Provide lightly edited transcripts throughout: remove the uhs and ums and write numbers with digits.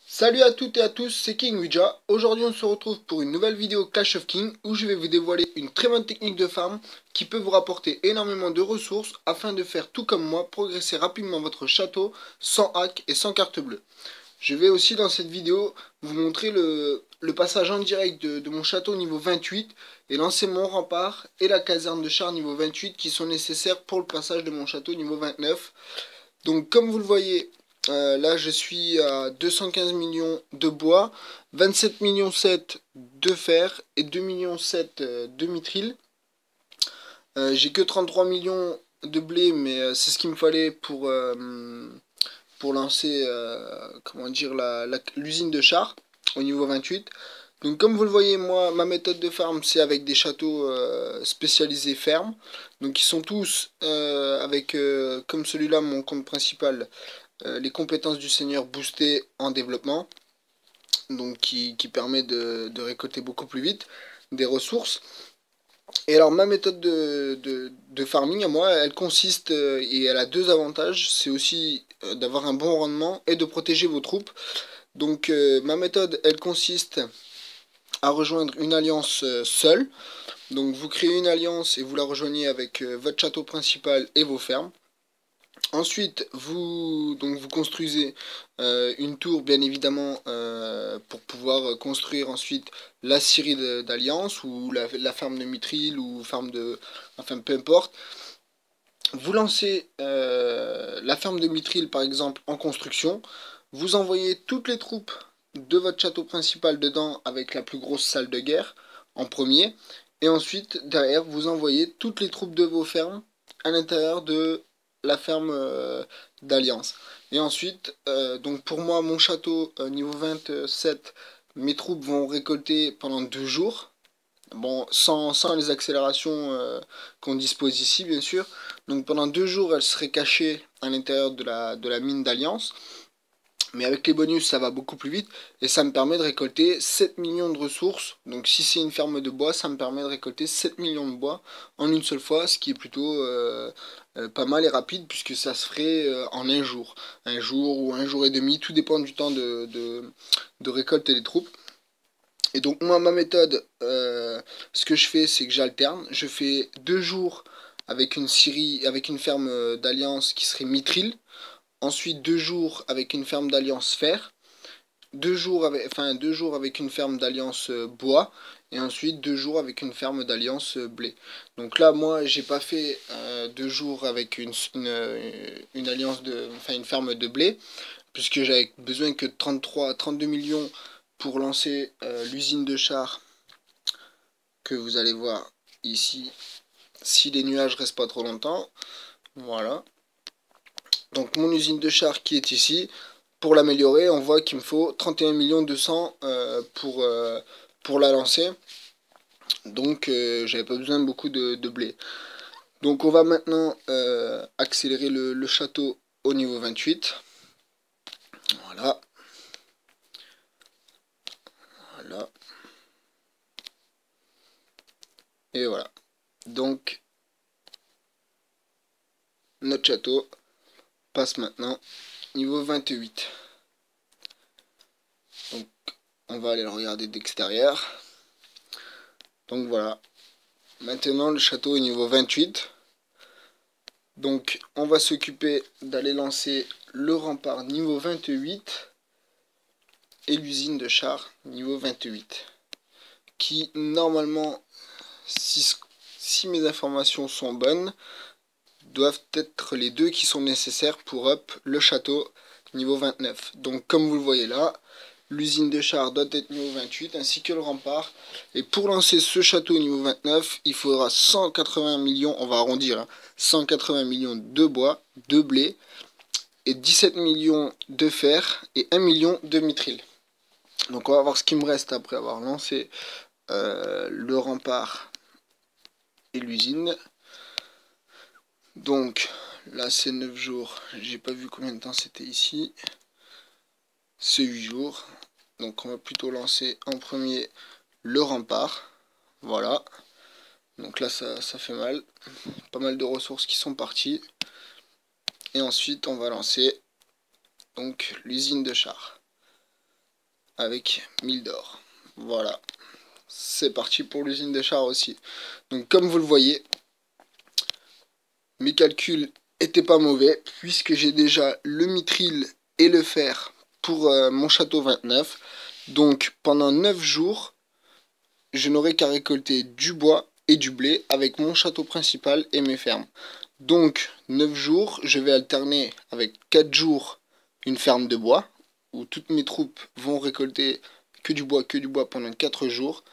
Salut à toutes et à tous, c'est King Ouija. Aujourd'hui on se retrouve pour une nouvelle vidéo Clash of Kings où je vais vous dévoiler une très bonne technique de farm qui peut vous rapporter énormément de ressources afin de faire tout comme moi, progresser rapidement votre château sans hack et sans carte bleue. Je vais aussi dans cette vidéo vous montrer le passage en direct de mon château niveau 28 et lancer mon rempart et la caserne de chars niveau 28 qui sont nécessaires pour le passage de mon château niveau 29. Donc comme vous le voyez, là je suis à 215 millions de bois, 27 millions 7 de fer et 2 millions 7 de mithril. J'ai que 33 millions de blé, mais c'est ce qu'il me fallait pour lancer comment dire, l'usine de char au niveau 28. Donc comme vous le voyez, moi ma méthode de farm c'est avec des châteaux spécialisés fermes. Donc ils sont tous avec comme celui-là mon compte principal, les compétences du seigneur boostées en développement, donc qui permet de récolter beaucoup plus vite des ressources. Et alors ma méthode de farming à moi, elle consiste, et elle a deux avantages, c'est aussi d'avoir un bon rendement et de protéger vos troupes. Donc ma méthode, elle consiste à rejoindre une alliance seule. Donc vous créez une alliance et vous la rejoignez avec votre château principal et vos fermes. Ensuite, vous construisez une tour, bien évidemment, pour pouvoir construire ensuite la scierie d'alliance ou la ferme de mithril ou ferme de... Enfin, peu importe. Vous lancez la ferme de mithril, par exemple, en construction. Vous envoyez toutes les troupes de votre château principal dedans avec la plus grosse salle de guerre en premier. Et ensuite, derrière, vous envoyez toutes les troupes de vos fermes à l'intérieur de la ferme d'Alliance. Et ensuite, donc pour moi, mon château niveau 27, mes troupes vont récolter pendant 2 jours. Bon, sans les accélérations qu'on dispose ici, bien sûr. Donc pendant 2 jours, elles seraient cachées à l'intérieur de la mine d'Alliance. Mais avec les bonus, ça va beaucoup plus vite. Et ça me permet de récolter 7 millions de ressources. Donc si c'est une ferme de bois, ça me permet de récolter 7 millions de bois en une seule fois. Ce qui est plutôt pas mal et rapide, puisque ça se ferait en un jour. Un jour ou un jour et demi. Tout dépend du temps de récolte des troupes. Et donc moi, ma méthode, ce que je fais, c'est que j'alterne. Je fais 2 jours avec une scierie, avec une ferme d'alliance qui serait mithril. Ensuite 2 jours avec une ferme d'alliance fer, 2 jours avec une ferme d'alliance bois, et ensuite 2 jours avec une ferme d'alliance blé. Donc là, moi, j'ai pas fait 2 jours avec une alliance enfin une ferme de blé, puisque j'avais besoin que de 32 millions pour lancer l'usine de char que vous allez voir ici, si les nuages restent pas trop longtemps. Voilà. Donc mon usine de char qui est ici. Pour l'améliorer, on voit qu'il me faut 31 200 pour la lancer. Donc j'avais pas besoin de beaucoup de blé. Donc on va maintenant accélérer le château au niveau 28. Voilà. Voilà. Et voilà. Donc notre château passe maintenant niveau 28. Donc on va aller le regarder d'extérieur. Donc voilà. Maintenant le château est niveau 28. Donc on va s'occuper d'aller lancer le rempart niveau 28 et l'usine de char niveau 28. Qui normalement, si mes informations sont bonnes, doivent être les deux qui sont nécessaires pour up le château niveau 29. Donc comme vous le voyez là, l'usine de char doit être niveau 28 ainsi que le rempart. Et pour lancer ce château niveau 29, il faudra 180 millions, on va arrondir, hein, 180 millions de bois, de blé et 17 millions de fer et 1 million de mithril. Donc on va voir ce qui me reste après avoir lancé le rempart et l'usine. Donc là c'est 9 jours, j'ai pas vu combien de temps c'était ici. C'est 8 jours. Donc on va plutôt lancer en premier le rempart. Voilà. Donc là ça fait mal. Pas mal de ressources qui sont parties. Et ensuite on va lancer donc l'usine de char. avec 1000 d'or. Voilà, c'est parti pour l'usine des chars aussi. Donc comme vous le voyez, mes calculs étaient pas mauvais puisque j'ai déjà le mithril et le fer pour mon château 29. Donc pendant 9 jours, je n'aurai qu'à récolter du bois et du blé avec mon château principal et mes fermes. Donc 9 jours, je vais alterner avec 4 jours une ferme de bois où toutes mes troupes vont récolter que du bois pendant 4 jours.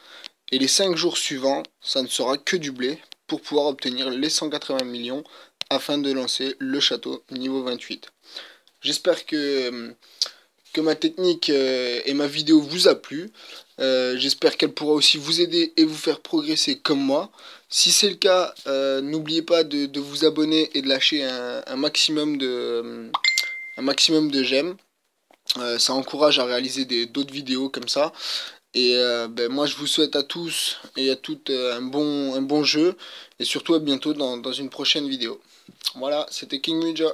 Et les 5 jours suivants, ça ne sera que du blé pour pouvoir obtenir les 180 millions afin de lancer le château niveau 28. J'espère que ma technique et ma vidéo vous a plu. J'espère qu'elle pourra aussi vous aider et vous faire progresser comme moi. Si c'est le cas, n'oubliez pas de vous abonner et de lâcher un maximum de j'aime. Ça encourage à réaliser d'autres vidéos comme ça. Et moi je vous souhaite à tous et à toutes un bon jeu. Et surtout à bientôt dans une prochaine vidéo. Voilà, c'était King Muja.